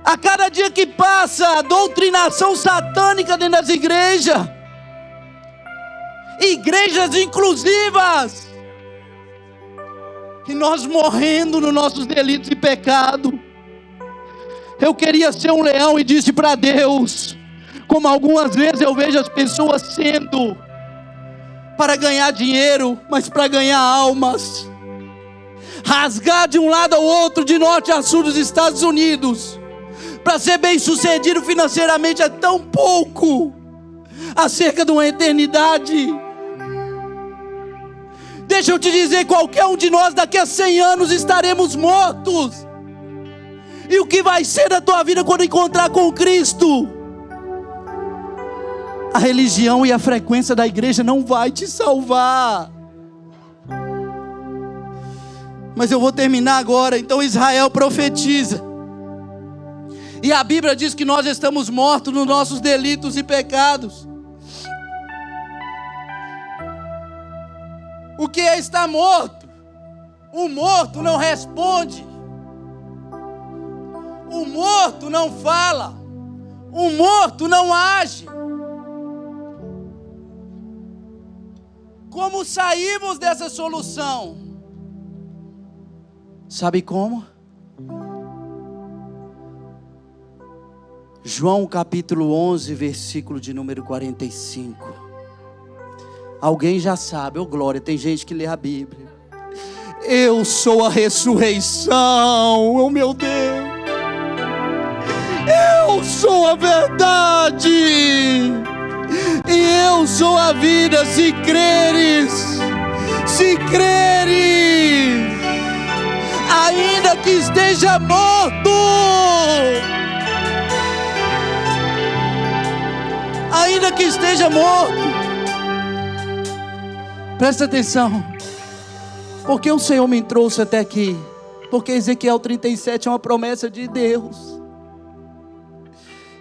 A cada dia que passa, a doutrinação satânica dentro das igrejas, igrejas inclusivas, e nós morrendo nos nossos delitos e pecados. Eu queria ser um leão e disse para Deus, como algumas vezes eu vejo as pessoas sendo, para ganhar dinheiro, mas para ganhar almas, rasgar de um lado ao outro, de norte a sul dos Estados Unidos, para ser bem sucedido financeiramente é tão pouco, acerca de uma eternidade. Deixa eu te dizer, qualquer um de nós daqui a 100 anos estaremos mortos. E o que vai ser da tua vida quando encontrar com Cristo? A religião e a frequência da igreja não vai te salvar. Mas eu vou terminar agora. Então Israel profetiza, e a Bíblia diz que nós estamos mortos nos nossos delitos e pecados. O que é estar morto? O morto não responde, o morto não fala, o morto não age. Como saímos dessa solução? Sabe como? João capítulo 11, versículo de número 45. Alguém já sabe, oh glória, tem gente que lê a Bíblia. Eu sou a ressurreição, oh meu Deus. Eu sou a verdade, e eu sou a vida. Se creres, ainda que esteja morto, ainda que esteja morto. Presta atenção, porque o Senhor me trouxe até aqui, porque Ezequiel 37 é uma promessa de Deus.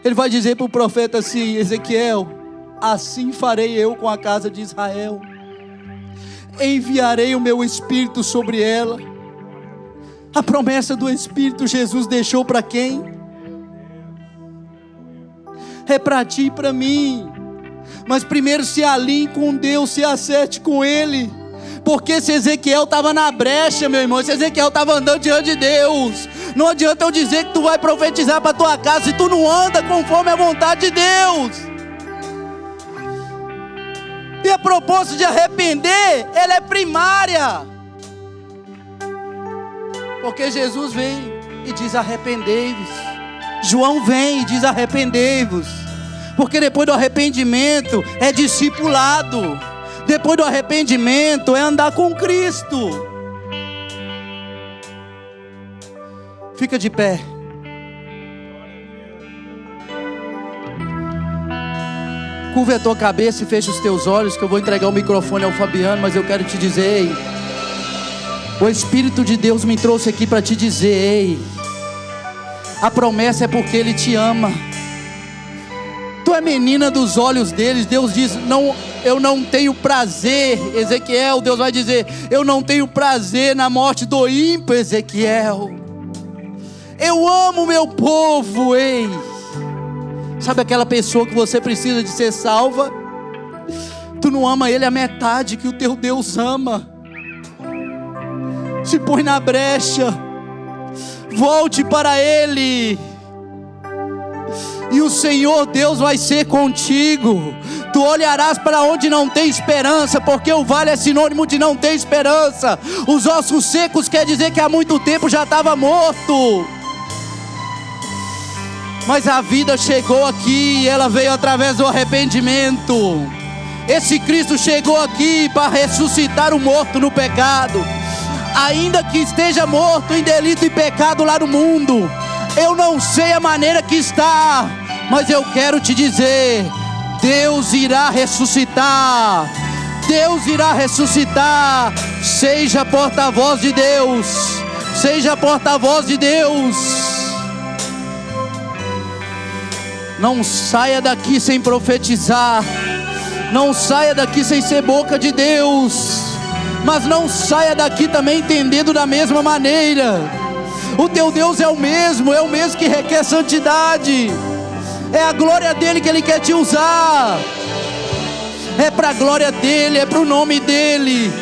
Ele vai dizer para o profeta assim: Ezequiel, assim farei eu com a casa de Israel, enviarei o meu Espírito sobre ela. A promessa do Espírito Jesus deixou para quem? É para ti e para mim. Mas primeiro se alinhe com Deus, se acerte com Ele. Porque se Ezequiel estava na brecha, meu irmão, se Ezequiel estava andando diante de Deus, não adianta eu dizer que tu vai profetizar para tua casa se tu não anda conforme a vontade de Deus. E a proposta de arrepender, ela é primária. Porque Jesus vem e diz: arrependei-vos. João vem e diz: arrependei-vos. Porque depois do arrependimento é discipulado. Depois do arrependimento é andar com Cristo. Fica de pé. Curva a tua cabeça e fecha os teus olhos, que eu vou entregar o microfone ao Fabiano. Mas eu quero te dizer, ei, o Espírito de Deus me trouxe aqui para te dizer, ei, a promessa é porque Ele te ama. Tu é menina dos olhos deles. Deus diz: não, eu não tenho prazer, Ezequiel. Deus vai dizer: eu não tenho prazer na morte do ímpio, Ezequiel. Eu amo meu povo, ei. Sabe aquela pessoa que você precisa de ser salva? Tu não ama ele a metade que o teu Deus ama. Se põe na brecha, volte para Ele, e o Senhor Deus vai ser contigo. Tu olharás para onde não tem esperança, porque o vale é sinônimo de não ter esperança. Os ossos secos quer dizer que há muito tempo já estava morto. Mas a vida chegou aqui, e ela veio através do arrependimento. Esse Cristo chegou aqui para ressuscitar o morto no pecado. Ainda que esteja morto em delito e pecado lá no mundo, eu não sei a maneira que está, mas eu quero te dizer: Deus irá ressuscitar. Deus irá ressuscitar. Seja porta-voz de Deus. Seja porta-voz de Deus. Não saia daqui sem profetizar. Não saia daqui sem ser boca de Deus. Mas não saia daqui também entendendo da mesma maneira. O teu Deus é o mesmo que requer santidade. É a glória dele que ele quer te usar. É para a glória dele, é para o nome dele.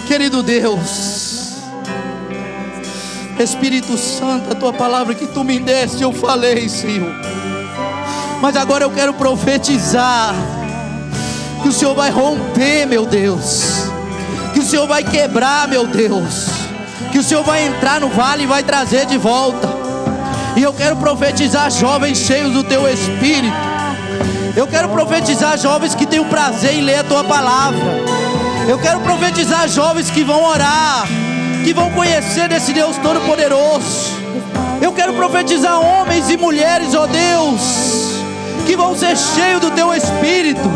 Querido Deus, Espírito Santo, a tua palavra que tu me deste, eu falei, Senhor. Mas agora eu quero profetizar que o Senhor vai romper, meu Deus. Que o Senhor vai quebrar, meu Deus. Que o Senhor vai entrar no vale e vai trazer de volta. E eu quero profetizar jovens cheios do teu Espírito. Eu quero profetizar jovens que têm o prazer em ler a tua palavra. Eu quero profetizar jovens que vão orar, que vão conhecer desse Deus Todo-Poderoso. Eu quero profetizar homens e mulheres, ó Deus, que vão ser cheios do teu Espírito,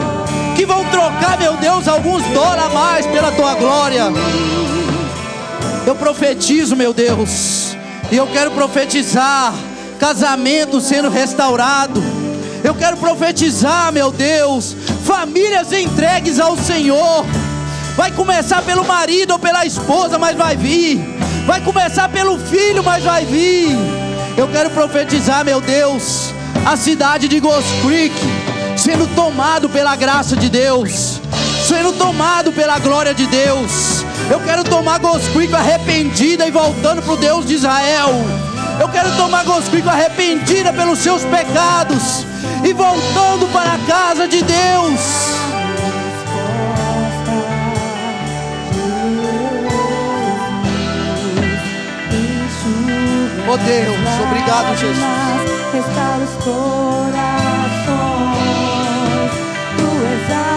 que vão trocar, meu Deus, alguns dólares a mais pela tua glória. Eu profetizo, meu Deus, e eu quero profetizar casamento sendo restaurado. Eu quero profetizar, meu Deus, famílias entregues ao Senhor. Vai começar pelo marido ou pela esposa, mas vai vir. Vai começar pelo filho, mas vai vir. Eu quero profetizar, meu Deus, a cidade de Ghost Creek sendo tomado pela graça de Deus, sendo tomado pela glória de Deus. Eu quero tomar Ghost Creek arrependida e voltando para o Deus de Israel. Eu quero tomar Ghost Creek arrependida pelos seus pecados e voltando para a casa de Deus. Oh Deus, obrigado, Jesus. Restaura os corações, tu és a